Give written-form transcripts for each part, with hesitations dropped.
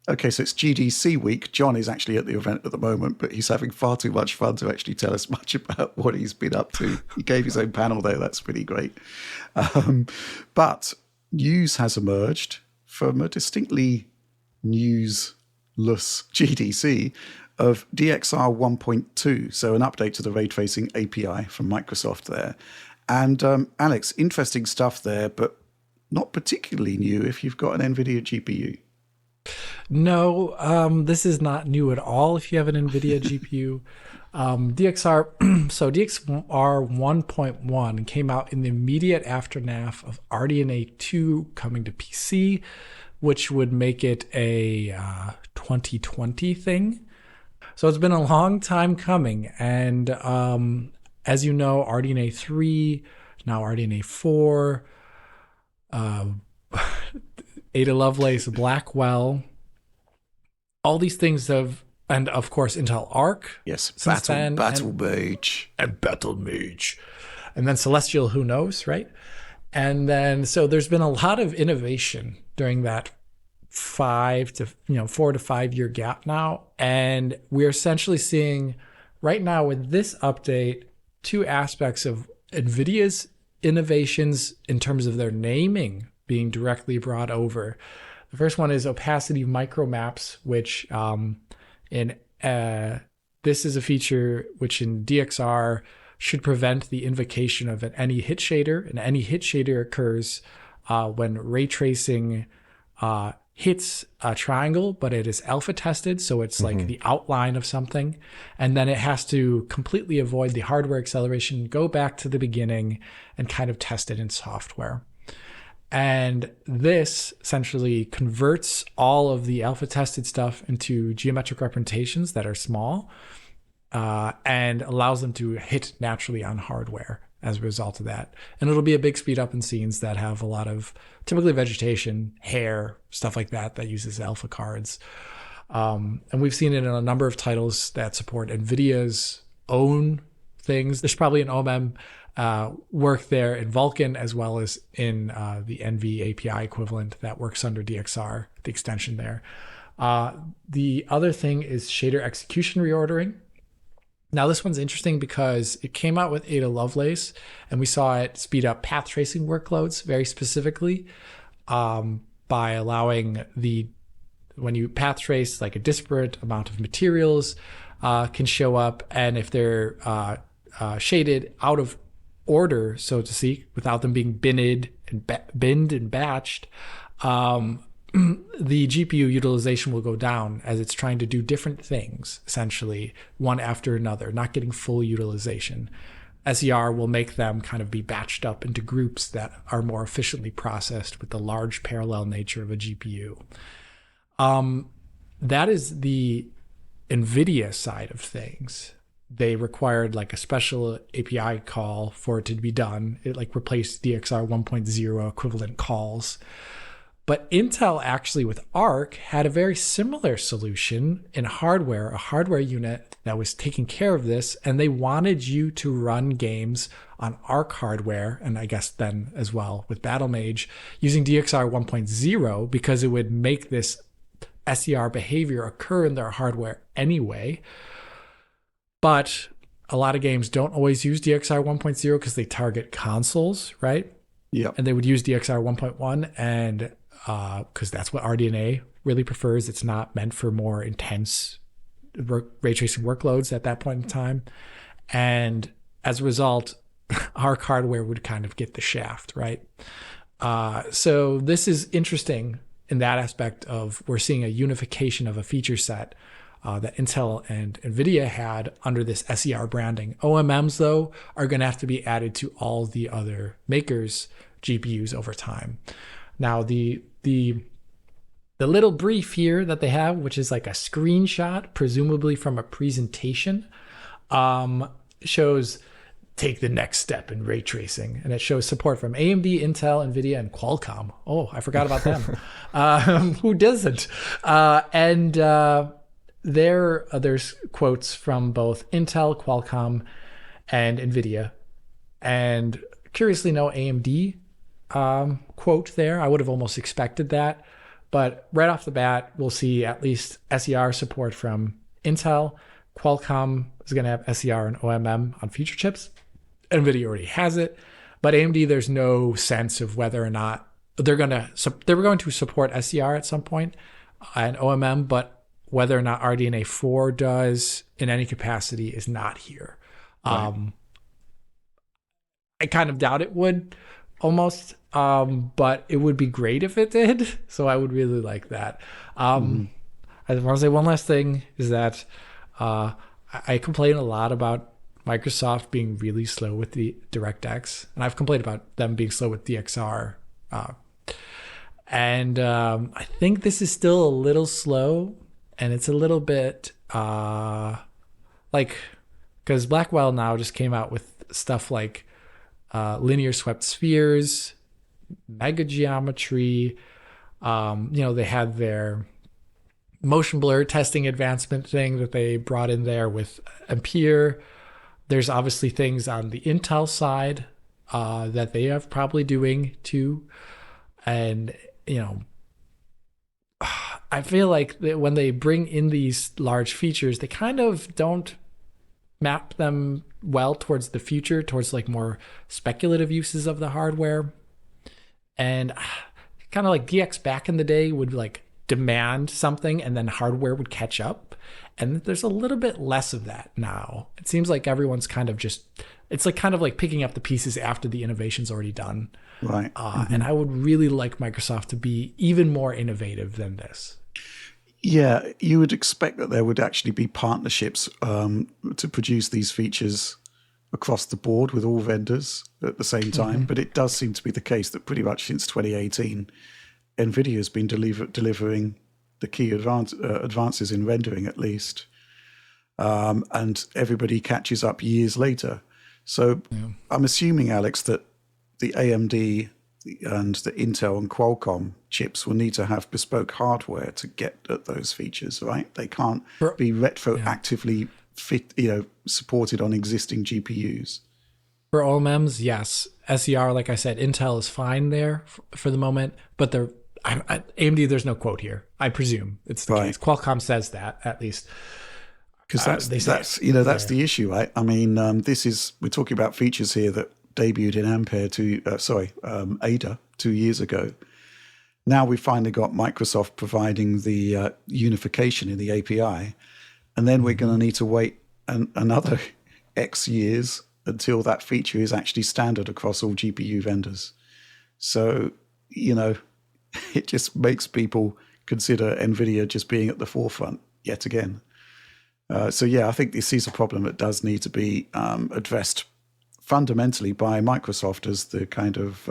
Okay, so it's GDC week. John is actually at the event at the moment, but he's having far too much fun to actually tell us much about what he's been up to. He gave his own panel there. That's pretty great. Um, but news has emerged from a distinctly newsless GDC of DXR 1.2, so an update to the ray tracing API from Microsoft there. And Alex, interesting stuff there, but not particularly new if you've got an NVIDIA GPU. No, this is not new at all if you have an NVIDIA GPU. DXR, so DXR 1.1 came out in the immediate aftermath of RDNA 2 coming to PC, which would make it a 2020 thing. So it's been a long time coming. And as you know, RDNA 3, now RDNA 4, Ada Lovelace, Blackwell, all these things have, and of course Intel Arc. Yes, Battle Mage. And Battle Mage. And then Celestial, who knows, right? And then, so there's been a lot of innovation during that 4 to 5 year gap now. And we're essentially seeing right now with this update, two aspects of NVIDIA's innovations in terms of their naming being directly brought over. The first one is opacity micro maps, which this is a feature which in DXR should prevent the invocation of any hit shader. And any hit shader occurs when ray tracing hits a triangle, but it is alpha tested. So it's like the outline of something. And then it has to completely avoid the hardware acceleration, go back to the beginning and kind of test it in software. And this essentially converts all of the alpha tested stuff into geometric representations that are small and allows them to hit naturally on hardware as a result of that. And it'll be a big speed up in scenes that have a lot of typically vegetation, hair, stuff like that, that uses alpha cards. And we've seen it in a number of titles that support NVIDIA's own things. There's probably an OMM work there in Vulkan as well as in the NV API equivalent that works under DXR, the extension there. The other thing is shader execution reordering. Now this one's interesting because it came out with Ada Lovelace and we saw it speed up path tracing workloads very specifically by allowing when you path trace, like a disparate amount of materials can show up, and if they're shaded out of order, so to speak, without them being binned and batched, the GPU utilization will go down as it's trying to do different things, essentially, one after another, not getting full utilization. SER will make them kind of be batched up into groups that are more efficiently processed with the large parallel nature of a GPU. That is the NVIDIA side of things. They required like a special API call for it to be done. It like replaced DXR 1.0 equivalent calls. But Intel actually with Arc had a very similar solution in hardware, a hardware unit that was taking care of this. And they wanted you to run games on Arc hardware, and I guess then as well with Battle Mage, using DXR 1.0 because it would make this SER behavior occur in their hardware anyway. But a lot of games don't always use DXR 1.0 because they target consoles, right? Yeah. And they would use DXR 1.1 and because that's what RDNA really prefers. It's not meant for more intense ray tracing workloads at that point in time. And as a result, Arc hardware would kind of get the shaft, right? So this is interesting in that aspect of we're seeing a unification of a feature set that Intel and NVIDIA had under this SER branding. OMMs, though, are going to have to be added to all the other makers' GPUs over time. Now, the little brief here that they have, which is like a screenshot, presumably from a presentation, shows take the next step in ray tracing. And it shows support from AMD, Intel, NVIDIA, and Qualcomm. Oh, I forgot about them. Who doesn't? There's quotes from both Intel, Qualcomm, and NVIDIA. And curiously, no AMD quote there. I would have almost expected that. But right off the bat, we'll see at least SER support from Intel. Qualcomm is going to have SER and OMM on future chips. NVIDIA already has it. But AMD, there's no sense of whether or not they're going to support SER at some point and OMM, but whether or not RDNA 4 does in any capacity is not here. Right. I kind of doubt it would almost, but it would be great if it did. So I would really like that. I want to say one last thing is that I complain a lot about Microsoft being really slow with the DirectX, and I've complained about them being slow with DXR. And I think this is still a little slow, and it's a little bit because Blackwell now just came out with stuff like linear swept spheres, mega geometry. They had their motion blur testing advancement thing that they brought in there with Ampere. There's obviously things on the Intel side that they are probably doing too. And, I feel like that when they bring in these large features, they kind of don't map them well towards the future, towards like more speculative uses of the hardware. And kind of like DX back in the day would like demand something and then hardware would catch up. And there's a little bit less of that now. It seems like everyone's kind of it's like kind of like picking up the pieces after the innovation's already done. Right. And I would really like Microsoft to be even more innovative than this. Yeah, you would expect that there would actually be partnerships to produce these features across the board with all vendors at the same time. But it does seem to be the case that pretty much since 2018, NVIDIA has been delivering the key advances in rendering at least. And everybody catches up years later. So I'm assuming, Alex, that the AMD and the Intel and Qualcomm chips will need to have bespoke hardware to get at those features, right? They can't be retroactively supported on existing GPUs. For OMMs, yes. SER, like I said, Intel is fine there for the moment, but AMD, there's no quote here. I presume it's the case. Qualcomm says that at least. Because that's the issue, right? I mean, we're talking about features here that debuted in Ada 2 years ago. Now we finally got Microsoft providing the unification in the API, and then we're going to need to wait another X years until that feature is actually standard across all GPU vendors. So, it just makes people consider NVIDIA just being at the forefront yet again. I think this is a problem that does need to be addressed fundamentally by Microsoft as the kind of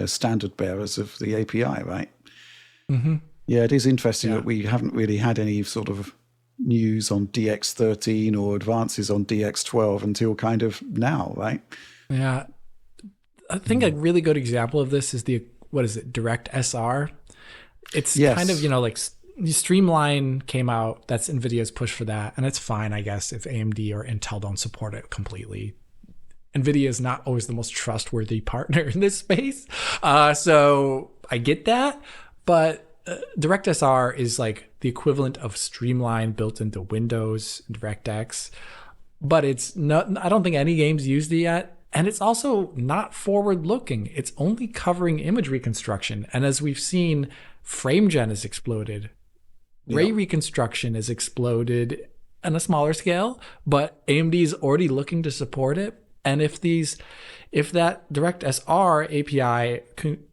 standard bearers of the API, right? Mm-hmm. Yeah, it is interesting that we haven't really had any sort of news on DX13 or advances on DX12 until kind of now, right? Yeah. I think a really good example of this is DirectSR. It's kind of, like Streamline came out. That's NVIDIA's push for that. And it's fine, I guess, if AMD or Intel don't support it completely. NVIDIA is not always the most trustworthy partner in this space. So I get that. But DirectSR is like the equivalent of Streamline built into Windows and DirectX. But it's not, I don't think any games used it yet. And it's also not forward-looking. It's only covering image reconstruction. And as we've seen, FrameGen has exploded. Ray reconstruction has exploded on a smaller scale, but AMD is already looking to support it. And if that DirectSR API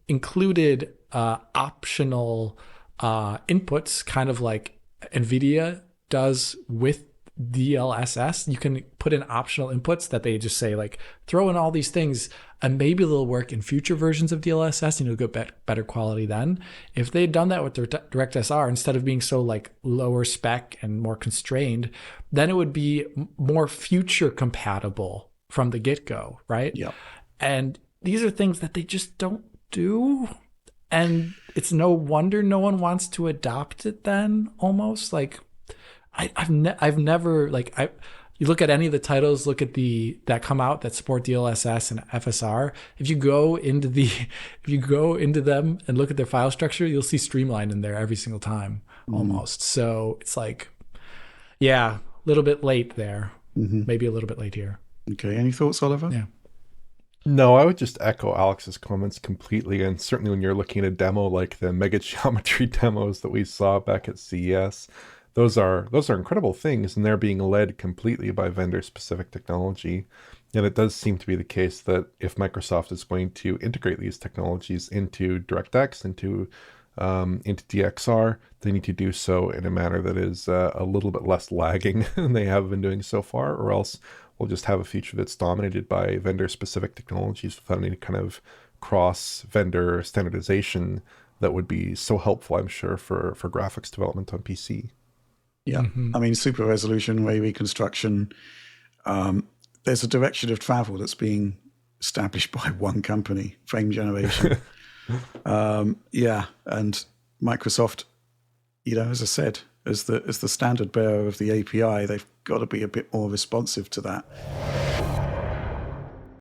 included optional inputs, kind of like NVIDIA does with DLSS, you can put in optional inputs that they just say like throw in all these things and maybe they'll work in future versions of DLSS, get better quality then. If they'd done that with DirectSR instead of being so like lower spec and more constrained, then it would be more future compatible from the get-go, right? Yeah. And these are things that they just don't do. And it's no wonder no one wants to adopt it then, almost. Like I've never You look at any of the titles, look at that come out that support DLSS and FSR. If you go into them and look at their file structure, you'll see Streamline in there every single time almost. So it's like, yeah, a little bit late there. Maybe a little bit late here. Okay. Any thoughts, Oliver? Yeah. No, I would just echo Alex's comments completely. And certainly when you're looking at a demo like the mega geometry demos that we saw back at CES, those are incredible things, and they're being led completely by vendor-specific technology. And it does seem to be the case that if Microsoft is going to integrate these technologies into DirectX, into DXR, they need to do so in a manner that is a little bit less lagging than they have been doing so far, or else we'll just have a future that's dominated by vendor-specific technologies without any kind of cross-vendor standardization that would be so helpful, I'm sure, for graphics development on PC. Yeah. I mean, super resolution, ray reconstruction. There's a direction of travel that's being established by one company, frame generation. Yeah. And Microsoft, as I said, as the standard bearer of the API, they've got to be a bit more responsive to that.